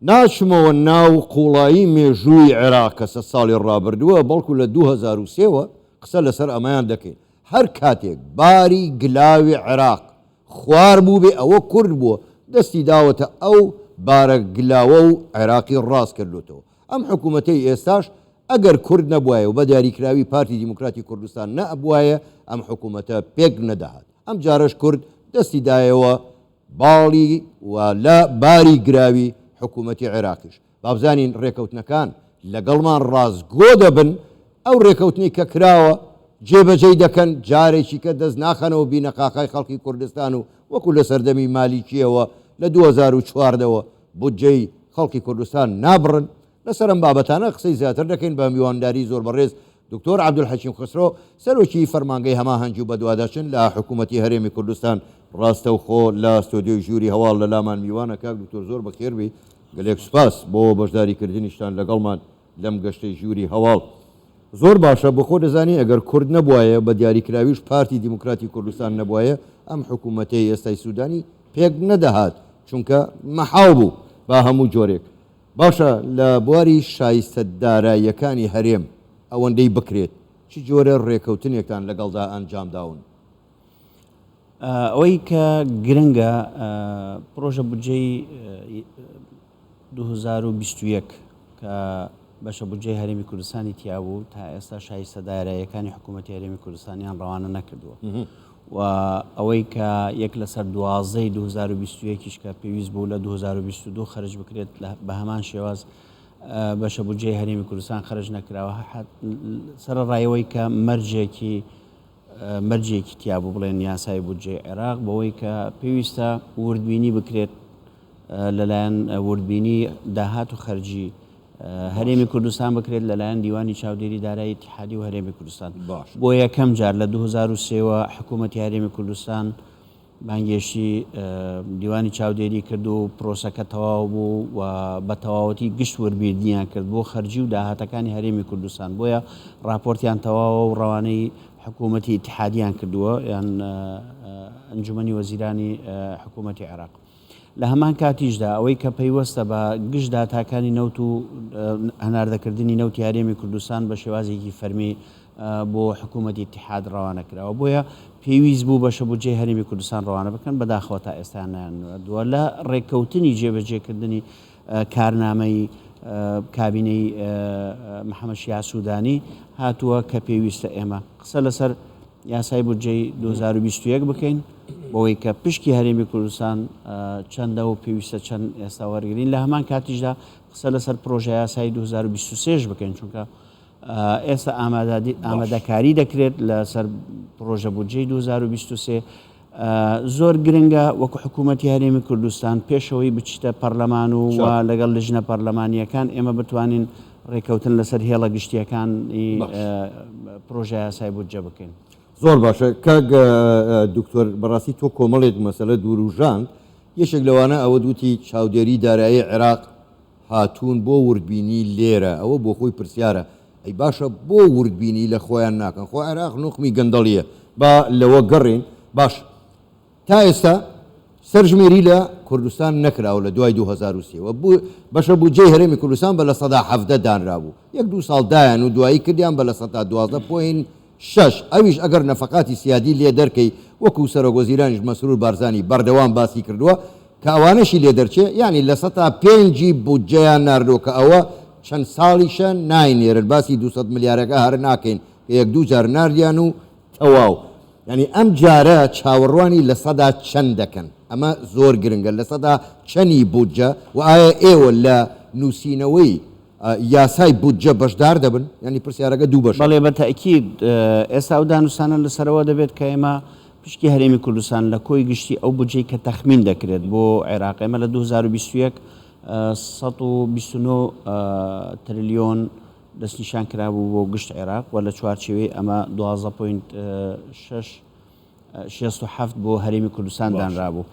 ناچمەوە ناو قوڵایی مێژووی عێراق سە ساڵی ڕابردووە بەڵکو لە 2023ەوە قسە لەسەر ئەمایان دەکەین. هەر کاتێک باری گلاوی عێراق خوار بوو بێ ئەوە کورد بووە دەستی داوەتە ئەو بارە گلاوە و عێراقی ڕاست کردوێتەوە. ئەم حکوومەتەی ئێستاش ئەگەر کورد نەبوایە و بە دیاریکراوی پارتی دیموکراتی کوردستان نەبوایە ئەم حکوومەتە پێک نەدەهات. ئەم جارش کورد دەستی دایەوە باڵی و لە باری گراوی حکوومەتی عێراقیش. بابزانین ڕێکەوتنەکان لەگەڵمان ڕازگۆ دەبن ئەو ڕێکەوتنی کە کراوە جێبەجێی دەکەن جارێکی کە دەست ناخەنەوە بینەقاقای خەڵکی کوردستان و وەکو لە سەردەمی مالیکیەوە لە 2014ەوە بودجەی خەڵکی کوردستان نابڕن. لەسەرم بابەتانە قسەی زیاتر دەکەین بە میوانداری زۆر بەڕێز دکتۆر عەبدولحەکیم خسرۆ سەرۆکی فەرمانگەی هەماهەنگی و بەدواداچن لە حکوومەتی هەرێمی کوردستان. ڕاستە و خۆ لە ستۆدیۆی ژووری هەواڵ لە لامان میوانە کاک دکتۆر زۆر بەخێربی گەلێک سوپاس بۆ بەشداریکردنیشتان لەگەڵمان لەم گەشتەی ژووری هەواڵ. زۆر باشە بۆ خۆ دەزانی ئەگەر کورد نەبوایە بە دیاریکراویش پارتی دیموکراتی کوردستان نەبوایە ئەم حکوومەتەی ئێستای سوودانی پێک نەدەهات چونکە مەحاو بوو با هەموو جۆرێک. باشە لە بواری شایستە داراییەکانی هەرێم ئەوەندەی بکرێت چی جۆرە ڕێکەوتنێکتان لەگەڵدا ئەنجام داون؟ ئەوەی کە گرنگە پرۆژە بودجەی 2021 کە بەشە بودجەی هەرێمی کوردستانی تیا بوو تا ئێستا شایستە داراییەکانی حکوومەتی هەرێمی کوردستانیان ڕەوانە نەکردووە و ئەوەی کە یەک لەسەر 2021 کە پێویست بوو لە 2022 خەرج بکرێت بە هەمان شێواز بەشە بودجەی هەرێمی کوردستان خەرج نەکراوە سەرڕایەوەی کە مەرجێکی تیا بوو بڵێن یاسای بودجەی عێراق بەوەی کە پێویستە وردبینی بکرێت لەلایەن وردبینی داهات و خەرجی هەرێمی کوردستان بکرێت لەلایەن دیوانی چاودێری دارایی اتحادی و هەرێمی کوردستان. بۆ یەکەم جار لە 2023ەوە حکوومەتی هەرێمی کوردستان بانگێشتی دیوانی چاودێری کرد و پرۆسەکە تەواو بوو و بە تەواوەتی گشت وەربیردنیان کرد بۆ خەرجی و داهاتەکانی هەرێمی کوردستان. بۆیە راپۆرتیان تەواوە و ڕەوانەی حکوومەتی اتحادیان کردووە یان ئەنجومەنی وەزیرانی حکوومەتی عێراق. لە هەمان کاتیشدا ئەوەی کە پەیوەستە بە گشت داتاکانی نەوت و هەناردەکردنی نەوتی هەرێمی کوردستان بە شێوازێکی فەرمی بۆ حکوومەتی اتحاد ڕەوانە کراوە. بۆیە پێویست بوو بەشە بودجەی هەرێمی کوردستان ڕەوانە بکەن بەداخەوە تا ئێستا نایانوە لە ڕێککەوتنی جێبەجێکردنی کارنامەی کابینەی محەممەد شیع سوودانی هاتووە کە پێویستە ئێمە قسە لەسەر یاسای بودجەی 2021 بکەین بەوەی کە پشکی هەرێمی کوردستان چەندە و پێویستە چەند ئێستا وەرگرین. لە هەمان کاتیشدا قسە لەسەر پرۆژە یاسای 2023 بکەین چونکە ئێستا ئامادەکاری دەکرێت لەسەر پرۆژە بودجەی 2023. زۆر گرنگە وەکو حکوومەتی هەرێمی کوردستان پێشەوەی بچیتە پەرلەمان و لەگەڵ لژنە پەرلەمانیەکان ئێمە بتوانین ڕێکەوتن لەسەر هێڵە گشتیەکانی پرۆژە یاسای بودجە بکەین. زۆر باشە کاک دکتۆر بەڕاستی تۆ کۆمەڵێک مەسەلە دووروژانگ یەشێک لەوانە ئەوە دوتی چاودێری دارایی عێراق هاتوون بۆ وردبینی لێرە ئەوە بۆ خۆی پرسیارە ئەی باشە بۆ وردبینی لە خۆیان ناکەن خۆ عێراق نوخمی گەندەڵیە با لەوە گەڕین. باش تا ئێستا سەرژمێری لە کوردستان نەکراوە لە دوای 2023 بەشە بودجەی هەرێمی کوردستان بە لە 117 دانرابوو یەک دوو ساڵ دایان و دوایی کردیان بە لە 112.6 ئەویش ئەگەر نەفەقاتی سیادی لێ دەرکەی وەکو سەرۆکوەزیرانیش مەسرور بارزانی بەردەوام باسی کردووە کە ئەوانەشی لێ دەرچێ ینی لە 105 بودجەیان ناردۆ کە ئەوە چەند ساڵیشە ناینێرن باسی 200 ملیارەکە هەر ناکەین کە یەک دوو جار ناردیان و تەواو. ینی ئەم جارە چاوەڕوانی لە سەدا چەند دەکەن ئەمە زۆر گرنگە لە سەدا چەنی بودجە و ئایا ئێوە لە نووسینەوەی یاسای بودجە بەشدار دەبن ینی پرسیارەکە دوو بەش. بەڵێ بەتەئکید ئێستا ئەو دانوستانە لەسەرەوە دەبێت کە ئێمە پشکی هەرێمی کوردستان لە کۆی گشتی ئەو بودجەی کە تەخمین دەکرێت بۆ عێراق ئێمە لە 2021 129 تریلیۆن دەستنیشان کرابوو بۆ گشت عێراق و لە چوارچێوەی ئەمە 12.67 بۆ هەرێمی کوردستان دانرابوو.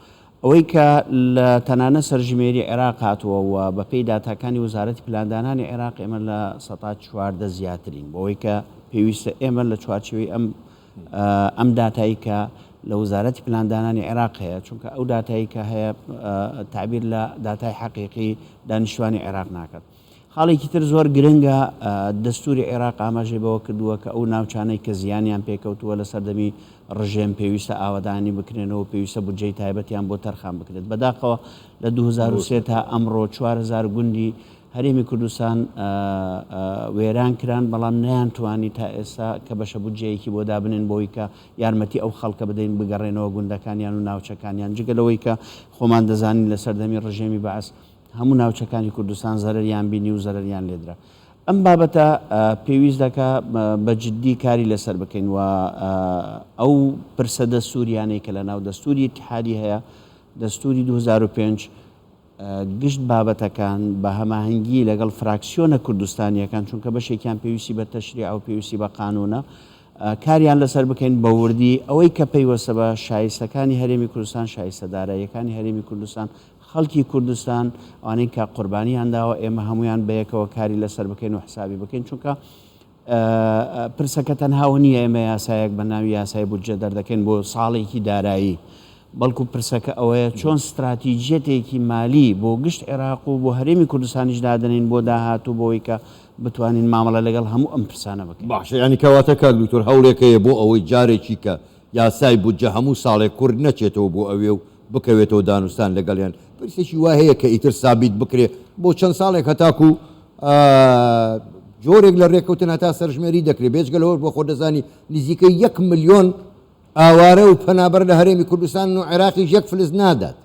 ئەوەی کە لە تەنانە سەرژمێری عێراق هاتووە و بەپێی داتاکانی وزارەتی پلاندانانی عێراق ئێمە لە 14 زیاترین بۆەوەی کە پێویستە ئێمە لە چوارچێوەی ئەم داتایی کە لە وزارەتی پلاندانانی عێراق هەیە چونکە ئەو داتایی کە هەیە تعبیر لە داتای حەقیقی دانیشتوانی عێراق ناکات. خاڵێکی تر زۆر گرنگە دەستوری عێراق ئاماژەی بەوە کردووە کە ئەو ناوچانەی کە زیانیان پێکەوتووە لە سەردەمی ڕژێم پێویستە ئاوادانی بکرێنەوە پێویستە بودجەی تایبەتیان بۆ تەرخان بکرێت. بەداخەوە لە 2023 تا ئەمڕۆ 4000 گوندی هەرێمی کوردستان وێران کران بەڵام نەیانتوانی تا ئێستا کە بەشە بودجەیەکی بۆ دابنێن بۆی کە یارمەتی ئەو خەڵکە بدەین بگەڕێنەوە گوندەکانیان و ناوچەکانیان جگەلەوەی کە خۆمان دەزانین لە سەردەمی ڕژێمی بەعس هەموو ناوچەکانی کوردستان زەرەریان بینی و زەرەریان لێدرا. ئەم بابەتە پێویست دەکا بە جددی کاری لەسەر بکەین و ئەو پرسە دەستوریانەی کە لە ناو دەستوری اتحادی هەیە دەستوری 2005 گشت بابەتەکان بە هەماهەنگی لەگەڵ فراکسیۆنە کوردستانیەکان چونکە بەشێکیان پێویستی بە تەشریع و پێویستی بە قانونە کاریان لەسەر بکەین بە وردی ئەوەی کە پەیوەستە بە شایستەکانی هەرێمی کوردستان شایستەداراییەکانی هەرێمی کوردستان خەڵکی کوردستان ئەوانەی کە قوربانیان داوە ئێمە هەمویان بەیەکەوە کاری لەسەر بکەین و حسابی بکەین چونکە پرسەکە تەنهاوە نییە ئێمە یاسایەک بە ناوی یاسای بودجە دەردەکەین بۆ ساڵێکی دارایی بەڵکو پرسەکە ئەوەیە چۆن استراتیژیەتێکی مالی بۆ گشت عێراق و بۆ هەرێمی کوردستانیش دادنین بۆ داهاتوو بۆەوەی کە بتوانین مامەڵە لەگەڵ هەموو ئەم پرسانە بکەین. باشە ینی کەواتە کاک دوکتۆر هەوڵێکەیە بۆ ئەوەی جارێکی کە یاسای بودجە هەموو ساڵێک کورد نەچێتەوە بۆ ئەوێ و بکەوێتەوە دانوستان لەگەڵیان پرسێکی وا هەیە کە ئیتر سابیت بکرێ بۆ چەند ساڵێک هەتاکو جۆرێک لە ڕێکەوتن هەتا سەرژمێری دەکرێت بێجگەلەوە بۆ خۆ دەزانی نزیکەی 1 ملیۆن ئاوارە و پەنابەر لە هەرێمی کوردستان و عێراقیش 1 فلز نادات.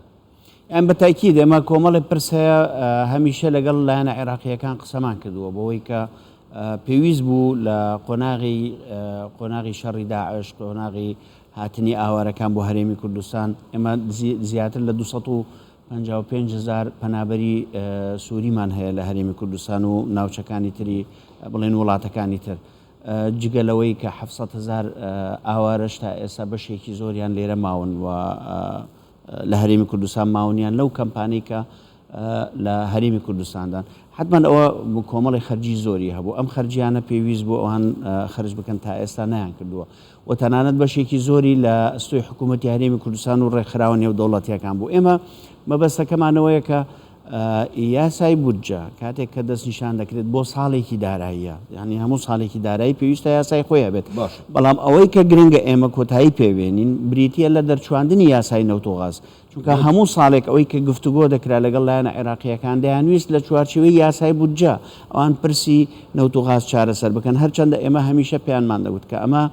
ئەم بە تاکید ئێمە کۆمەڵی پرس هەیە هەمیشە لەگەڵ لایەنە عێراقیەکان قسەمان کردووە بەوەی کە پێویست بوو لە قۆناغی شەڕی داعش قۆناغی هاتنی ئاوارەکان بۆ هەرێمی کوردستان ئێمە زیاتر لە 255,000 پەنابەری سووریمان هەیە لە هەرێمی کوردستان و ناوچەکانی تری بڵێن وڵاتەکانی تر جگەلەوەی کە 700,000 ئاوارەش تا ئێستا بەشێکی زۆریان لێرە ماون و لە هەرێمی کوردستان ماونیان لەو کەمپانیی کە لە هەرێمی کوردستاندان حتمما ئەوە کۆمەڵی خەرجی زۆری هەبوو ئەم خەرجیانە پێویست بۆ ئەوان خرج بکەن تا ئێستا نیان کردووە و تەنانەت بەشێکی زۆری لە ئەستۆی حکوومەتی هەرێمی کوردستان و ڕێکخراوە نێودەوڵەتیەکان بوو. ئێمە مەبەستەکەمانەوەیە کە یاسای بودجە کاتێک کە دەست نیشان دەکرێت بۆ ساڵێکی داراییە یعنی هەموو ساڵێکی دارایی پێویستە یاسای خۆیە بێت بەڵام ئەوەی کە گرنگە ئێمە کۆتایی پێوێنین بریتە لە دەرچواندنی یاسای نەوتۆغاز چونکە هەموو ساڵێک ئەوەی کە گفتوگۆ دەکرا لەگەڵ لایەنە عێراقیەکان دەیانویست لە چوارچێوەی یاسای بودجە ئەوان پرسی نەوتۆغاز چارەسەر بکەن هەرچەندە ئێمە هەمیشە پێیانمان دەوت کە ئەمە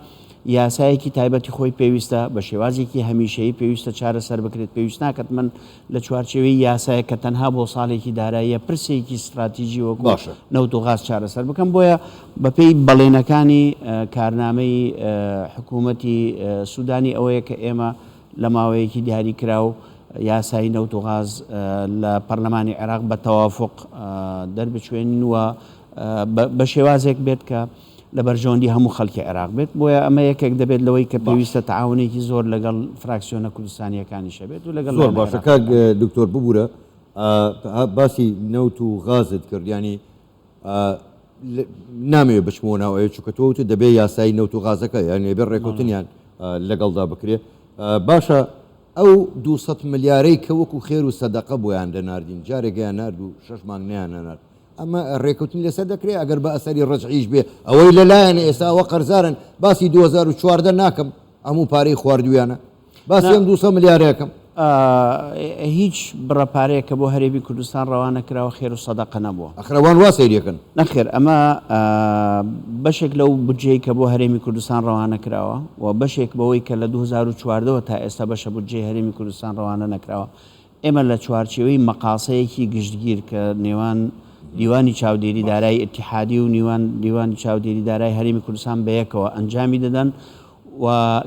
یاسایەکی تایبەتی خۆی پێویستە بە شێوازێکی هەمیشەیی پێویستە چارەسەر بکرێت پێویست ناکەت من لە چوارچێوەی یاسایە کە تەنها بۆ ساڵێکی داراییە پرسێکی استراتیژی وەکو نەوتۆغاز چارەسەر بکەم بۆیە بەپێی بەڵێنەکانی کارنامەی حکوومەتی سوودانی ئەوەیە کە ئێمە لە ماوەیەکی دیاری کرا و یاسایی نەوتۆغاز لە پەرلەمانی عێراق بە تەوافق دەربچوێنین و بە شێوازێک بێت کە لە بەرژەوەندی هەموو خەڵکی عێراق بێت بۆیە ئەمە یەکێک دەبێت لەوەی کە پێویستە تعاونێکی زۆر لەگەڵ فراکسیۆنە کوردستانیەکانیشە بێت و لەگەڵ زۆر باشە کاک دکتۆر ببوورە باسی نەوت و غازت کرد ینی نامەوێت بچمەوە ناوەیە چونکە تۆ دەبێت یاسایی نەوت و غازەکە یعنی بێ ڕێکەوتنیان لەگەڵدا بکرێت باشە ئەو 200 ملیارەی کە وەکو خێر و سەدەقە بۆیان دەناردین جارێکیان نرد و 6 مانگ نیان نەنارد ئەمە ڕێکوتنی لەسەر دەکرێت ئەگەر بە ئەسەری ڕەجعیش بێ ئەوەی لەلایەنە ئێستا ئەوە قەرزارن باسی 2014 ناکەم هەموو پارەی خواردویانە باسی ئەم 200 ملیارەکەم هیچ بڕەپارەیەکە بۆ هەرێمی کوردستان ڕەوانە کراوە خێر و سەدەقە نەبووە ئەخرەوان وا سەیریەکەن نەخێر ئەمە بەشێک لەو بودجەی کە بۆ هەرێمی کوردستان ڕەوانە کراوە و بەشێک بەوەی کە لە 2014 تا ئێستا بەشە بودجەی هەرێمی کوردستان ڕەوانە نەکراوە ئێمە لە چوارچێوەی مەقاسەیەکی گشتگیر کە نێوان دیوانی چاودێری دارایی اتحادی و دیوانی چاودێری دارایی هەرێمی کوردستان بەیەکەوە ئەنجامی دەدەن و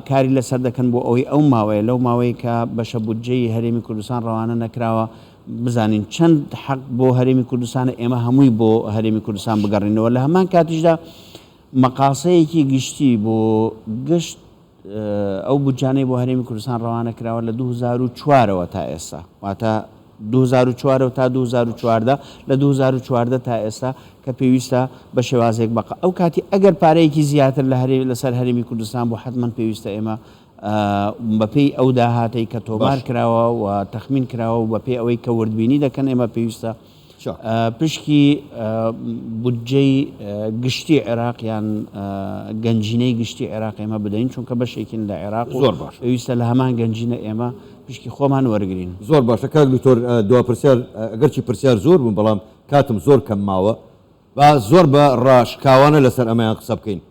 کاری لەسەر دەکەن بۆ ئەوەی ئەو ماوەیە لەو ماوەیە کە بەشە بودجەی هەرێمی کوردستان ڕەوانە نەکراوە بزانین چەند حەق بۆ هەرێمی کوردستانە ئێمە هەمووی بۆ هەرێمی کوردستان بگەڕینەوە لە هەمان کاتیشدا مەقاسەیەکی گشتی بۆ گشت ئەو بودجانەی بۆ هەرێمی کوردستان ڕەوانە کراوە لە 2004ەوە تا ئێستا واتە 2004 تا 2014 لە 2014 تا ئێستا کە پێویستە بە شێوازێک بەقە ئەو کاتی ئەگەر پارەیەکی زیاتر لەسەر هەرێمی کوردستان بۆ حتمما پێویستە ئێمە بەپێی ئەو داهاتەی کە تۆمار کراوە و تەخمین کراوە و بەپێی ئەوەی کە وردبینی دەکەن ئێمە پێویستە پشکی بودجەی گشتی عێراق یان گەنجینەی گشتی عێراق ئێمە بدەین چونکە بەشێکین لە عێراق زۆر باش پێویستە لە هەمان گەنجینە ئێمە پشکی خۆمان وەرگین. زۆر باشە کاک دکتۆر دوا پرسیار ئەگەرچی پرسیار زۆر بوون بەڵام کاتم زۆر کەم ماوە با زۆر بە ڕاشکاوانە لەسەر ئەمەیان قسە بکەین.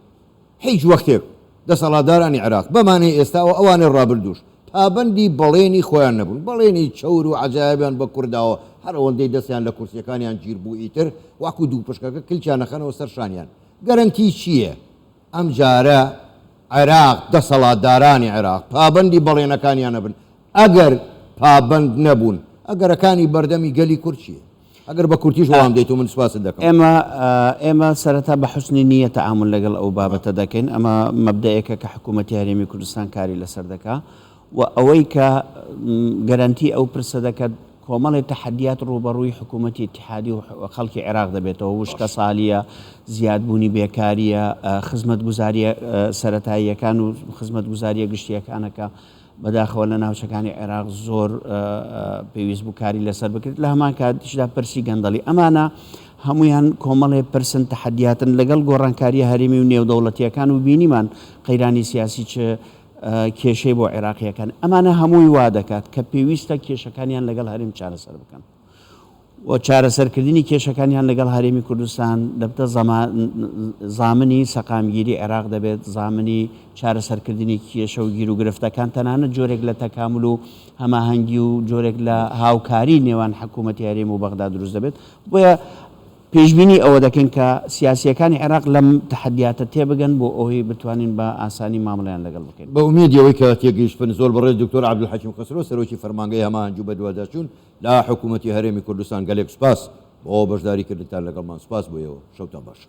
هیچ وەختێک دەسەڵاتدارانی عێراق بەمانەی ئێستا و ئەوانەی ڕابردوش پابەندی بەڵێنی خۆیان نەبوون، بەڵێنی چەور و عەجایبیان بە کورداوە هەر ئەوەندەی دەستیان لە کورسیەکانیان گیر بوو ئیتر واکو دوو پشکەکە کلچیان نەخەنەوە سەر شانیان. گەرنتی چییە؟ ئەم جارە عێراق دەسەڵاتدارانی عێراق پابەندی بەڵێنەکانیان نەبن. ئەگەر پابەند نەبوون ئەگەرەکانی بەردەمی گەلی کورد چییە؟ ئەگەر بە کورتیش وام دەیت و من سوپاست دەکەم. ئێمە سەرەتا بە حوسنی نییە تەعامل لەگەڵ ئەو بابەتە دەکەین. ئەمە مەبدەیەکە کە حکوومەتی هەرێمی کوردستان کاری لەسەر دەکا و ئەوەی کە گەرانتی ئەو پرسە دەکات کۆمەڵی تەحەدیات ڕوبەڕووی حکوومەتی اتحادی و خەڵکی عێراق دەبێتەوە. وشکە ساڵیە، زیادبوونی بێکاریە، خزمەتگوزاریە سەرەتاییەکان و خزمەتگوزاریە گشتیەکانەکە بەداخەوە لە ناوچەکانی عێراق زۆر پێویست بوو کاری لەسەر بکرێت. لە هەمان کاتیشدا پرسی گەندەڵی ئەمانە هەمویان کۆمەڵێ پرسن تەحەدیاتن لەگەڵ گۆڕانکاریە هەرێمی و نێودەوڵەتیەکان و بینیمان قەیرانی سیاسی چ کێشەی بۆ عێراقیەکان ئەمانە هەمووی وا دەکات کە پێویستە کێشەکانیان لەگەڵ هەرێم چارەسەر بکەن و چارەسەرکردنی کێشەکانیان لەگەڵ هەرێمی کوردستان دەبتە زامنی سەقامگیری عێراق دەبێت، زامنی چارەسەرکردنی کێشە و گیر و گرفتەکان تەنانەت جۆرێک لە تەکامل و هەماهەنگی و جۆرێک لە هاوکاری نێوان حکوومەتی هەرێم و بەغدا دروست دەبێت. بۆیە پێشبینی ئەوە دەکەن کە سیاسیەکانی عێراق لەم تەحەدیاتە تێبگەن بۆ ئەوەی بتوانین بە ئاسانی مامەڵەیان لەگەڵ بکەین. بە ئومیدیەوەی کە تێگەیشتن زۆر بەڕێز دکتۆر عەبدولحەکیم خسرۆ سەرۆکی فەرمانگەی هەماهەنگی و بەدواداچوون لە حکوومەتی هەرێمی کوردستان گەلێک سوپاس بۆ بەشداریکردنتان لەگەڵمان. سوپاس بۆیەوە. شەوتان باش.